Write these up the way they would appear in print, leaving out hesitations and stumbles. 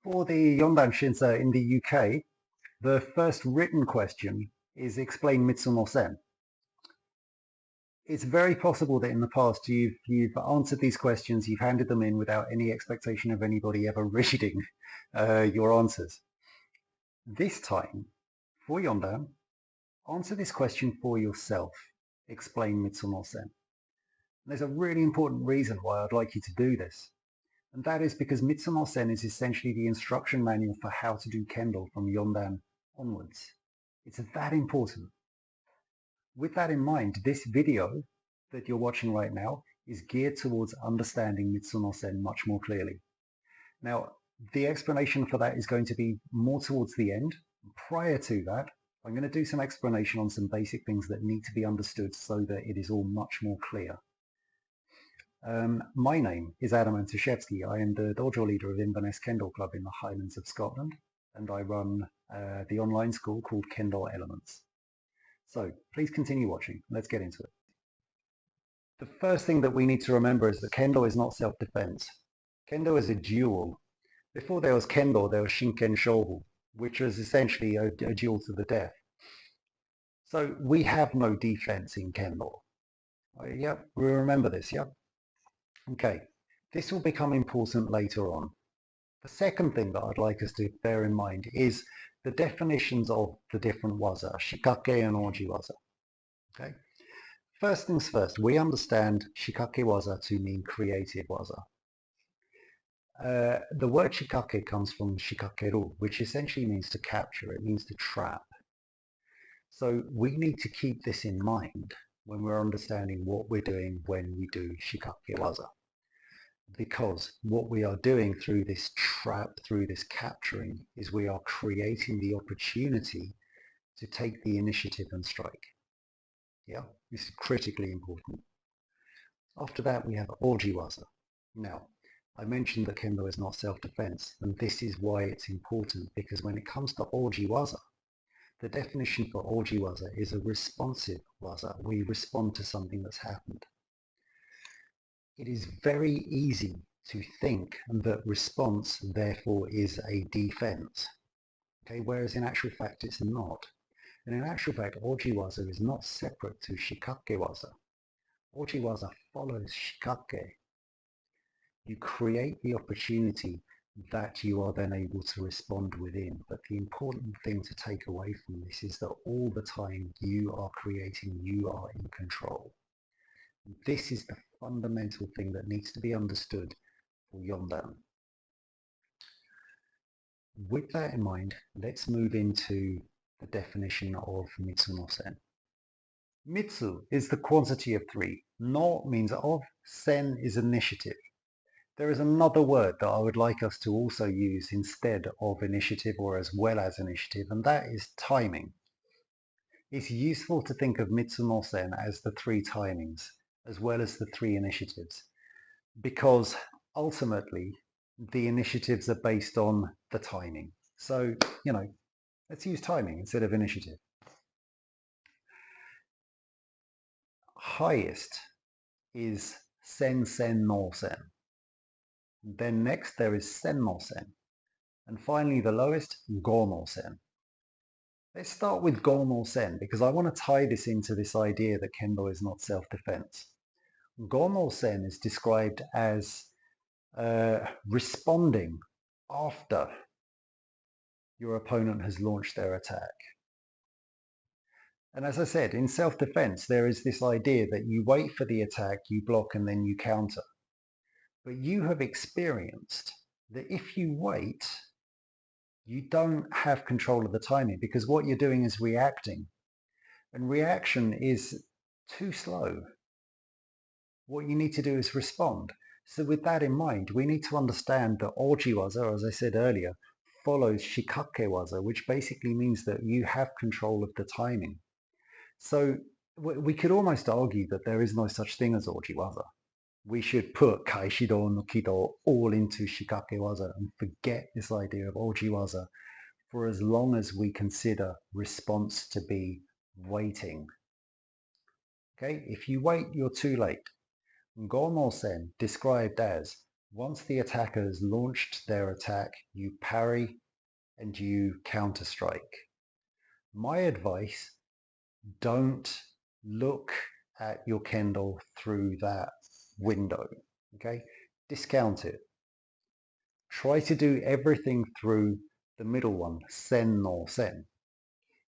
For the Yondan Shinsa in the UK, the first written question is explain Mitsu No Sen. It's very possible that in the past you've answered these questions, you've handed them in without any expectation of anybody ever reading your answers. This time, for Yondan, answer this question for yourself. Explain Mitsu No Sen. There's a really important reason why I'd like you to do this. And that is because Mitsu No Sen is essentially the instruction manual for how to do Kendo from Yondan onwards. It's that important. With that in mind, this video that you're watching right now is geared towards understanding Mitsu No Sen much more clearly. Now, the explanation for that is going to be more towards the end. Prior to that, I'm going to do some explanation on some basic things that need to be understood so that it is all much more clear. My name is Adam Antoshevsky. I am the dojo leader of Inverness Kendo Club in the Highlands of Scotland, and I run the online school called Kendo Elements. So please continue watching. Let's get into it. The first thing that we need to remember is that Kendo is not self-defense. Kendo is a duel. Before there was Kendo, there was Shinken Shobu, which was essentially a duel to the death. So we have no defense in Kendo. Yep, we remember this, yep. Okay, this will become important later on. The second thing that I'd like us to bear in mind is the definitions of the different waza, shikake and oji waza. Okay. First things first, we understand shikake waza to mean creative waza. The word shikake comes from shikakeru, which essentially means to capture, it means to trap. So we need to keep this in mind when we're understanding what we're doing when we do shikake waza. Because what we are doing through this trap, through this capturing, is we are creating the opportunity to take the initiative and strike. Yeah, this is critically important. After that, we have oji waza. Now, I mentioned that Kendo is not self-defense, and this is why it's important, because when it comes to oji waza, the definition for oji waza is a responsive waza. We respond to something that's happened. It is very easy to think that response, therefore, is a defense. Okay, whereas in actual fact, it's not. And in actual fact, oji waza is not separate to shikake waza. Oji waza follows shikake. You create the opportunity that you are then able to respond within. But the important thing to take away from this is that all the time you are creating, you are in control. This is the fundamental thing that needs to be understood for Yondan. With that in mind, let's move into the definition of Mitsu No Sen. Mitsu is the quantity of three. No means of, sen is initiative. There is another word that I would like us to also use instead of initiative or as well as initiative, and that is timing. It's useful to think of Mitsu No Sen as the three timings, as well as the three initiatives, because ultimately the initiatives are based on the timing. So, let's use timing instead of initiative. Highest is sen sen no sen. Then next there is sen no sen. And finally the lowest, go no sen. Let's start with go no sen because I want to tie this into this idea that Kendo is not self-defense. Go no sen is described as responding after your opponent has launched their attack. And as I said, in self-defense, there is this idea that you wait for the attack, you block, and then you counter. But you have experienced that if you wait, you don't have control of the timing because what you're doing is reacting. And reaction is too slow. What you need to do is respond. So with that in mind, we need to understand that oji waza, as I said earlier, follows shikake waza, which basically means that you have control of the timing. So we could almost argue that there is no such thing as oji waza. We should put kaishido no kido all into shikake waza and forget this idea of oji waza for as long as we consider response to be waiting. Okay, if you wait, you're too late. Go no sen, described as Once the attacker has launched their attack, you parry and you counter strike. My advice, don't look at your Kendo through that window, okay? Discount it. Try to do everything through the middle one, Sen no Sen.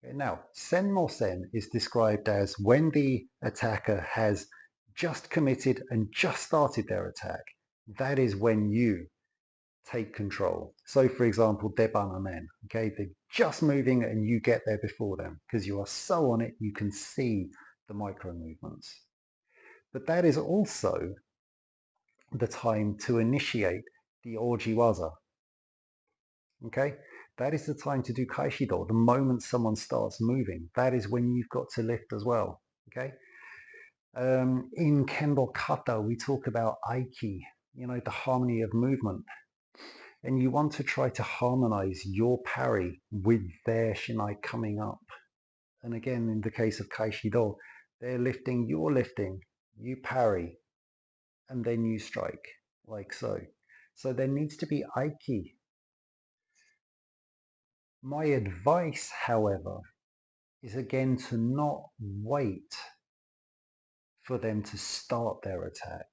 Okay, now, Sen no Sen is described as when the attacker has just committed and just started their attack. That is when you take control. So for example, Debana Men, okay, they're just moving and you get there before them because you are so on it, you can see the micro movements. But that is also the time to initiate the Ojiwaza, okay? That is the time to do Kaishido, the moment someone starts moving. That is when you've got to lift as well, okay? In Kendo Kata, we talk about Aiki, the harmony of movement. And you want to try to harmonize your parry with their shinai coming up. And again, in the case of Kaishido, they're lifting, you're lifting, you parry, and then you strike, like so. So there needs to be Aiki. My advice, however, is again to not wait for them to start their attack.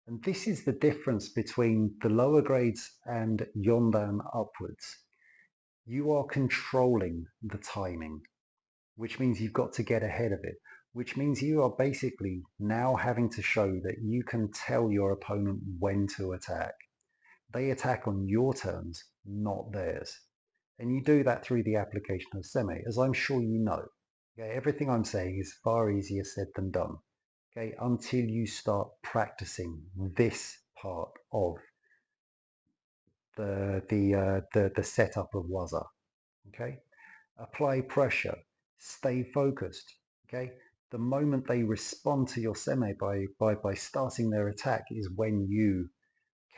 And this is the difference between the lower grades and Yondan upwards. You are controlling the timing, which means you've got to get ahead of it, which means you are basically now having to show that you can tell your opponent when to attack. They attack on your terms, not theirs. And you do that through the application of seme, as I'm sure you know. Okay, everything I'm saying is far easier said than done. Okay, until you start practicing this part of the setup of waza. Okay, apply pressure, stay focused. Okay, the moment they respond to your seme by starting their attack is when you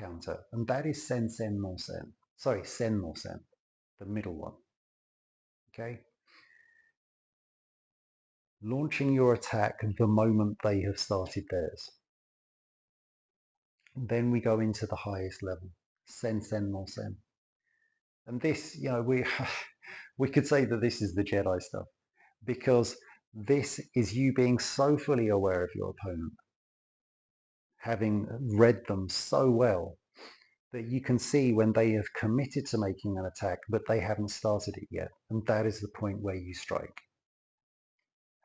counter, and that is sen sen no sen. Sorry, sen no sen, the middle one. Okay, launching your attack the moment they have started theirs. Then we go into the highest level, sen sen no sen, and this, we we could say that this is the Jedi stuff, because this is you being so fully aware of your opponent, having read them so well that you can see when they have committed to making an attack, but they haven't started it yet. And that is the point where you strike.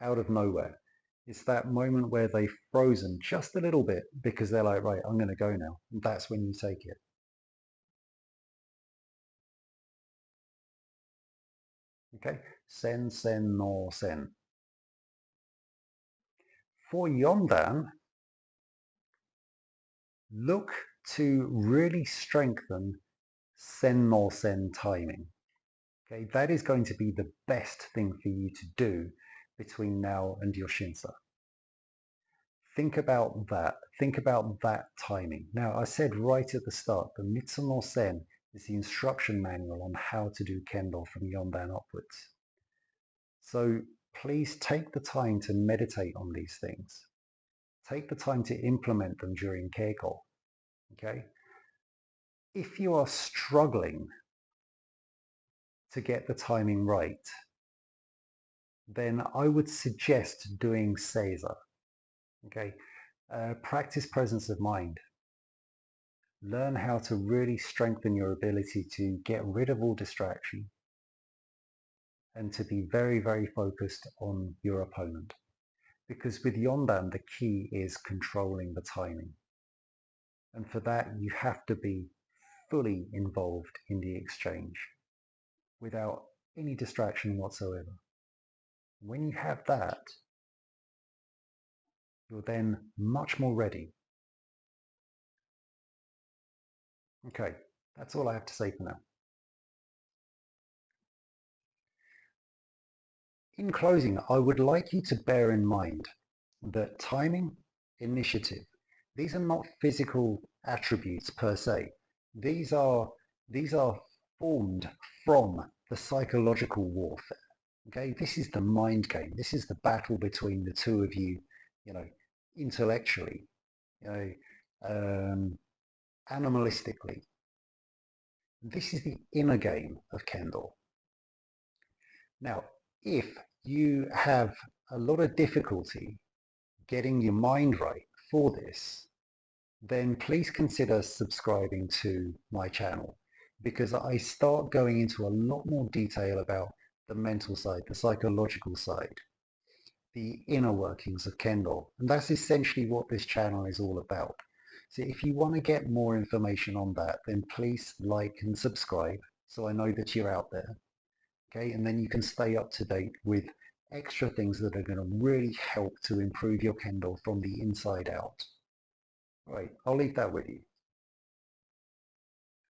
Out of nowhere. It's that moment where they've frozen just a little bit because they're like, right, I'm going to go now. And that's when you take it. Okay? Sen, sen, no, sen. For Yondan, look to really strengthen sen, no, sen timing. Okay, that is going to be the best thing for you to do between now and your Shinsa. Think about that. Think about that timing. Now, I said right at the start, the Mitsu No Sen is the instruction manual on how to do Kendo from Yondan upwards. So please take the time to meditate on these things. Take the time to implement them during Keiko. Okay? If you are struggling to get the timing right, then I would suggest doing Seiza. Okay? Practice presence of mind. Learn how to really strengthen your ability to get rid of all distraction and to be very, very focused on your opponent. Because with Yondan, the key is controlling the timing. And for that, you have to be fully involved in the exchange without any distraction whatsoever. When you have that, you're then much more ready. Okay, that's all I have to say for now. In closing, I would like you to bear in mind that timing, initiative, these are not physical attributes per se. These are formed from the psychological warfare. Okay, this is the mind game. This is the battle between the two of you, intellectually. You know, animalistically. This is the inner game of Kendo. Now, if you have a lot of difficulty getting your mind right for this, then please consider subscribing to my channel, because I start going into a lot more detail about the mental side, the psychological side, the inner workings of Kendo. And that's essentially what this channel is all about. So if you want to get more information on that, then please like and subscribe so I know that you're out there. Okay, and then you can stay up to date with extra things that are going to really help to improve your Kendo from the inside out. Right, I'll leave that with you.